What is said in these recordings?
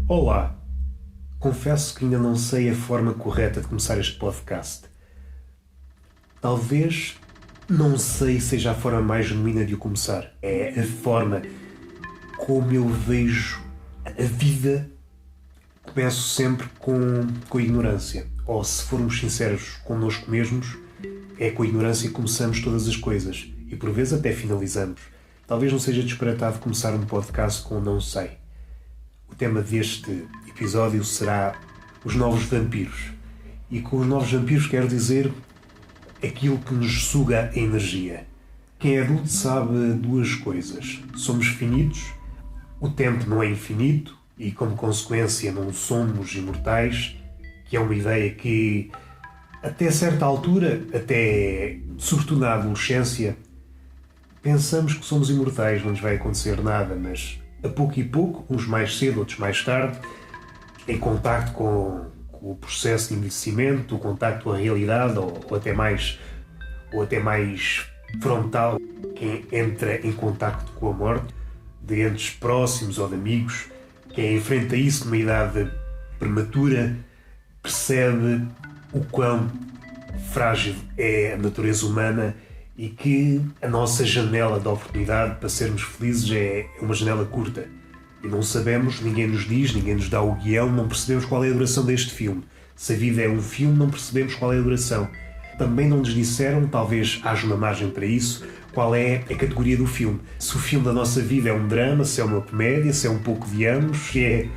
Olá! Confesso que ainda não sei a forma correta de começar este podcast. Talvez, não sei, seja a forma mais genuína de o começar. É a forma como eu vejo a vida. Começo sempre com a ignorância. Ou, se formos sinceros connosco mesmos, é com a ignorância que começamos todas as coisas. E por vezes até finalizamos. Talvez não seja disparatado começar um podcast com não sei. O tema deste episódio será os novos vampiros. E com os novos vampiros quero dizer aquilo que nos suga a energia. Quem é adulto sabe duas coisas. Somos finitos, o tempo não é infinito e, como consequência, não somos imortais, que é uma ideia que, até certa altura, até sobretudo na adolescência, pensamos que somos imortais, não nos vai acontecer nada, mas a pouco e pouco, uns mais cedo, outros mais tarde, em contacto com o processo de envelhecimento, o contacto com a realidade, ou até mais frontal, quem entra em contacto com a morte, de entes próximos ou de amigos, quem enfrenta isso numa idade prematura, percebe o quão frágil é a natureza humana e que a nossa janela de oportunidade para sermos felizes é uma janela curta. E não sabemos, ninguém nos diz, ninguém nos dá o guião, não percebemos qual é a duração deste filme. Se a vida é um filme, não percebemos qual é a duração. Também não nos disseram, talvez haja uma margem para isso, qual é a categoria do filme. Se o filme da nossa vida é um drama, se é uma comédia, se é um pouco de ambos, se é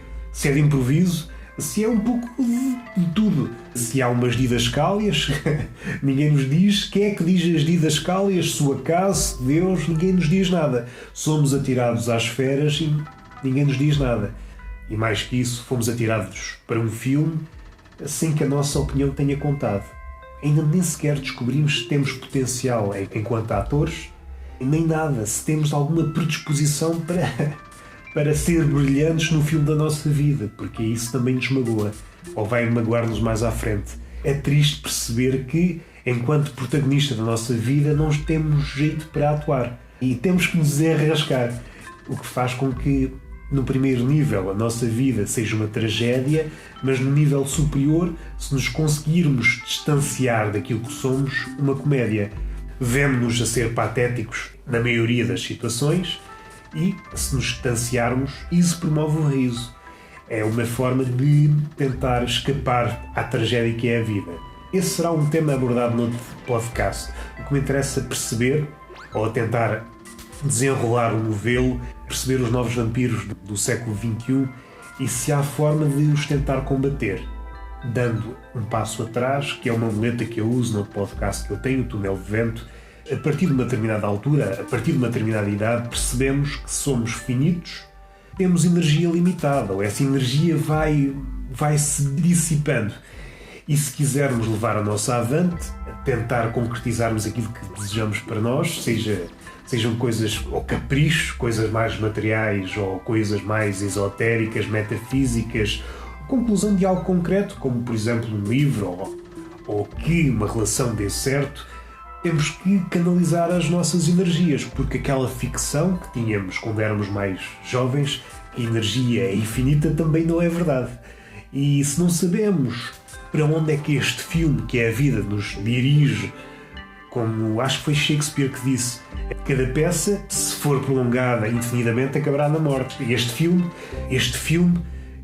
de improviso, se é um pouco de tudo. Se há umas didascálias, ninguém nos diz. Quem é que diz as didascálias? Se o acaso, Deus, ninguém nos diz nada. Somos atirados às feras e ninguém nos diz nada. E mais que isso, fomos atirados para um filme sem que a nossa opinião tenha contado. Ainda nem sequer descobrimos se temos potencial enquanto atores, nem nada, se temos alguma predisposição para ser brilhantes no filme da nossa vida, porque isso também nos magoa, ou vai magoar-nos mais à frente. É triste perceber que, enquanto protagonista da nossa vida, não temos jeito para atuar e temos que nos enrascar, o que faz com que, no primeiro nível, a nossa vida seja uma tragédia, mas no nível superior, se nos conseguirmos distanciar daquilo que somos, uma comédia. Vemo-nos a ser patéticos na maioria das situações e, se nos distanciarmos, isso promove o riso. É uma forma de tentar escapar à tragédia que é a vida. Esse será um tema abordado no podcast. O que me interessa perceber, ou tentar desenrolar o novelo, perceber os novos vampiros do século XXI e se há forma de os tentar combater, dando um passo atrás, que é uma muleta que eu uso no podcast que eu tenho, o Túnel de Vento. A partir de uma determinada altura, a partir de uma determinada idade, percebemos que somos finitos, temos energia limitada, ou essa energia vai se dissipando. E se quisermos levar a nossa avante, tentar concretizarmos aquilo que desejamos para nós, sejam coisas ou caprichos, coisas mais materiais ou coisas mais esotéricas, metafísicas, conclusão de algo concreto, como por exemplo um livro ou que uma relação dê certo, temos que canalizar as nossas energias, porque aquela ficção que tínhamos quando éramos mais jovens, que a energia é infinita, também não é verdade. E se não sabemos para onde é que este filme, que é a vida, nos dirige, como acho que foi Shakespeare que disse, cada peça, se for prolongada indefinidamente, acabará na morte. E este filme,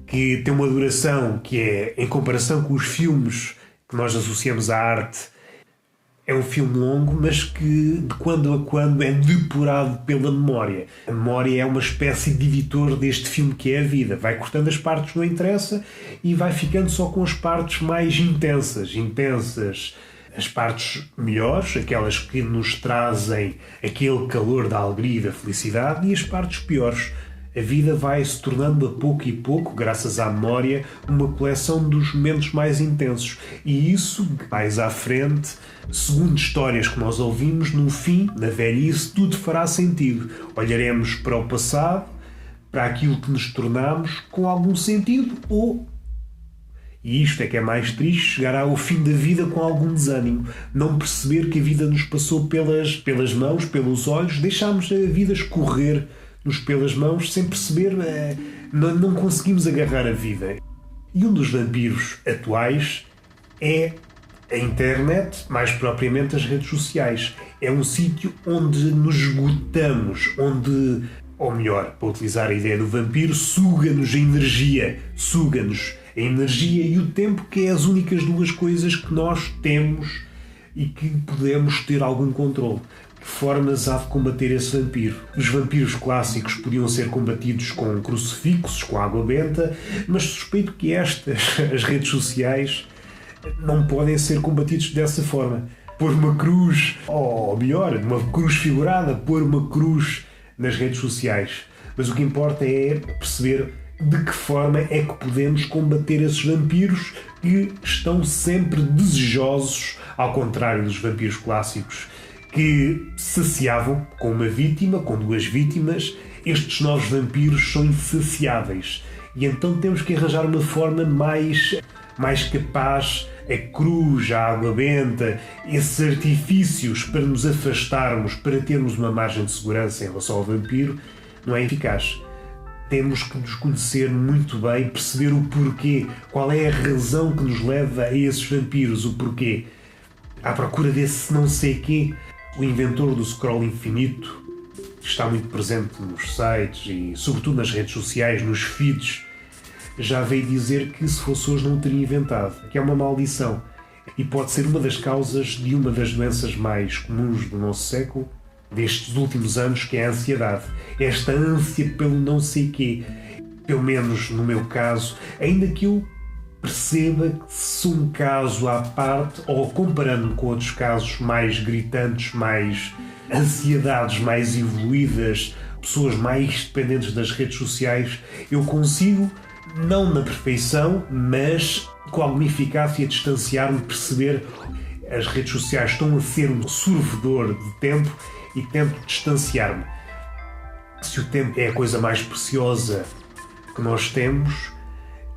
que tem uma duração que é, em comparação com os filmes que nós associamos à arte, é um filme longo, mas que de quando a quando é depurado pela memória. A memória é uma espécie de editor deste filme que é a vida. Vai cortando as partes que não interessa e vai ficando só com as partes mais intensas. As partes melhores, aquelas que nos trazem aquele calor da alegria e da felicidade, e as partes piores. A vida vai se tornando a pouco e pouco, graças à memória, uma coleção dos momentos mais intensos. E isso, mais à frente, segundo histórias que nós ouvimos, no fim, na velhice, tudo fará sentido. Olharemos para o passado, para aquilo que nos tornamos, com algum sentido, ou, e isto é que é mais triste, chegará ao fim da vida com algum desânimo. Não perceber que a vida nos passou pelas mãos, pelos olhos, deixámos a vida escorrer-nos pelas mãos sem perceber não conseguimos agarrar a vida. E um dos vampiros atuais é a internet, mais propriamente as redes sociais. É um sítio onde nos esgotamos, onde, ou melhor, para utilizar a ideia do vampiro, suga-nos a energia. Suga-nos a energia e o tempo, que é as únicas duas coisas que nós temos e que podemos ter algum controle. De formas há de combater esse vampiro. Os vampiros clássicos podiam ser combatidos com crucifixos, com água benta, mas suspeito que as redes sociais, não podem ser combatidos dessa forma. Pôr uma cruz, ou melhor, uma cruz figurada, pôr uma cruz nas redes sociais. Mas o que importa é perceber de que forma é que podemos combater esses vampiros que estão sempre desejosos, ao contrário dos vampiros clássicos, que saciavam com uma vítima, com duas vítimas. Estes novos vampiros são insaciáveis. E então temos que arranjar uma forma mais capaz, a cruz, a água benta, esses artifícios para nos afastarmos, para termos uma margem de segurança em relação ao vampiro, não é eficaz. Temos que nos conhecer muito bem, perceber o porquê, qual é a razão que nos leva a esses vampiros, o porquê. À procura desse não sei quê. O inventor do scroll infinito, que está muito presente nos sites e sobretudo nas redes sociais, nos feeds, já veio dizer que se fosse hoje não o teria inventado, que é uma maldição e pode ser uma das causas de uma das doenças mais comuns do nosso século, destes últimos anos, que é a ansiedade. Esta ânsia pelo não sei quê. Pelo menos no meu caso, ainda que eu perceba que se um caso à parte, ou comparando com outros casos mais gritantes, mais ansiedades mais evoluídas, pessoas mais dependentes das redes sociais, eu consigo, não na perfeição, mas com alguma eficácia, distanciar-me, perceber as redes sociais estão a ser um sorvedor de tempo e tento distanciar-me. Se o tempo é a coisa mais preciosa que nós temos,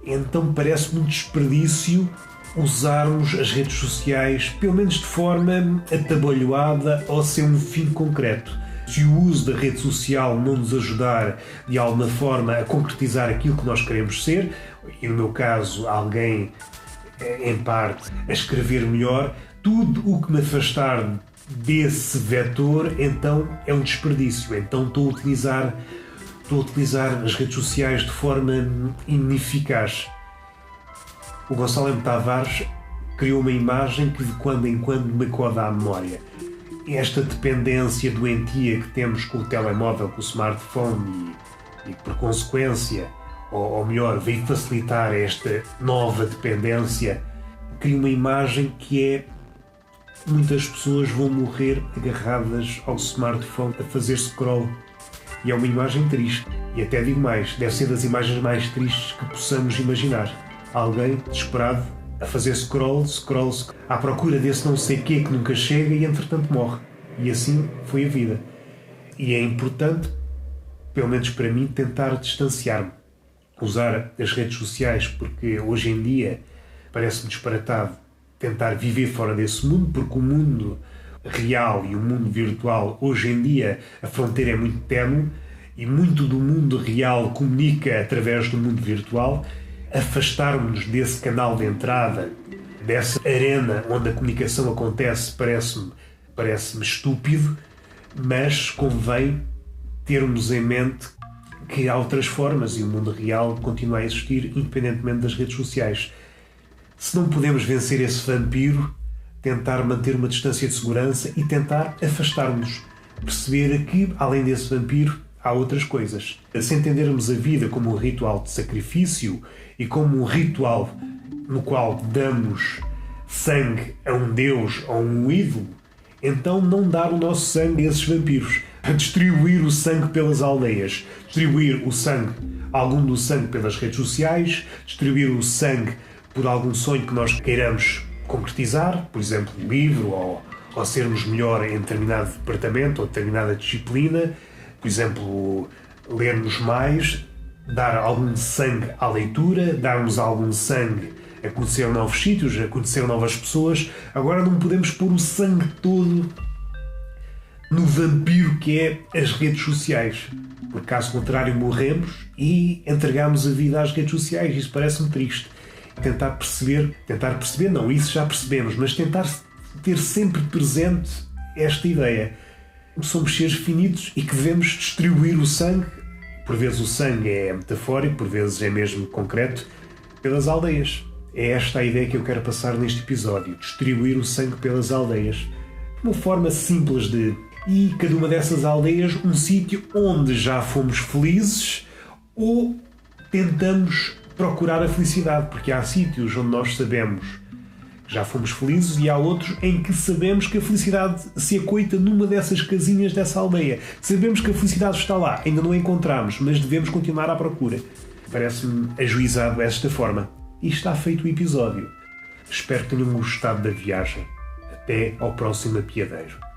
então parece-me um desperdício usarmos as redes sociais, pelo menos de forma atabalhoada ou sem um fim concreto. Se o uso da rede social não nos ajudar de alguma forma a concretizar aquilo que nós queremos ser, e no meu caso alguém, em parte, a escrever melhor, tudo o que me afastar desse vetor, então é um desperdício. Então estou a utilizar as redes sociais de forma ineficaz. O Gonçalo M. Tavares criou uma imagem que de quando em quando me acorda à memória. Esta dependência doentia que temos com o telemóvel, com o smartphone e por consequência, ou melhor, veio facilitar esta nova dependência, cria uma imagem que é: muitas pessoas vão morrer agarradas ao smartphone a fazer scroll. E é uma imagem triste. E até digo mais, deve ser das imagens mais tristes que possamos imaginar. Alguém desesperado a fazer scroll, à procura desse não sei quê que nunca chega e entretanto morre. E assim foi a vida. E é importante, pelo menos para mim, tentar distanciar-me. Usar as redes sociais, porque hoje em dia parece-me disparatado tentar viver fora desse mundo, porque o mundo real e o mundo virtual, hoje em dia, a fronteira é muito ténue e muito do mundo real comunica através do mundo virtual. Afastarmos-nos desse canal de entrada, dessa arena onde a comunicação acontece, parece-me estúpido, mas convém termos em mente que há outras formas e o mundo real continua a existir independentemente das redes sociais. Se não podemos vencer esse vampiro, tentar manter uma distância de segurança e tentar afastar-nos. Perceber que, além desse vampiro, há outras coisas. Se entendermos a vida como um ritual de sacrifício e como um ritual no qual damos sangue a um deus ou a um ídolo, então não dar o nosso sangue a esses vampiros. Distribuir o sangue pelas aldeias, distribuir o sangue, algum do sangue pelas redes sociais, distribuir o sangue por algum sonho que nós queiramos concretizar, por exemplo, um livro ou sermos melhor em determinado departamento ou determinada disciplina, por exemplo, lermos mais, dar algum sangue à leitura, darmos algum sangue a conhecer novos sítios, a conhecer novas pessoas. Agora não podemos pôr o sangue todo no vampiro que é as redes sociais. Por caso contrário, morremos e entregamos a vida às redes sociais. Isso parece-me triste. Tentar perceber não, isso já percebemos, mas tentar ter sempre presente esta ideia. Somos seres finitos e que devemos distribuir o sangue, por vezes o sangue é metafórico, por vezes é mesmo concreto, pelas aldeias. É esta a ideia que eu quero passar neste episódio, distribuir o sangue pelas aldeias. Uma forma simples de... E cada uma dessas aldeias um sítio onde já fomos felizes ou tentamos procurar a felicidade, porque há sítios onde nós sabemos que já fomos felizes e há outros em que sabemos que a felicidade se acoita numa dessas casinhas dessa aldeia. Sabemos que a felicidade está lá, ainda não a encontramos, mas devemos continuar à procura. Parece-me ajuizado desta forma. E está feito o episódio. Espero que tenham gostado da viagem. Até ao próximo apiadeiro.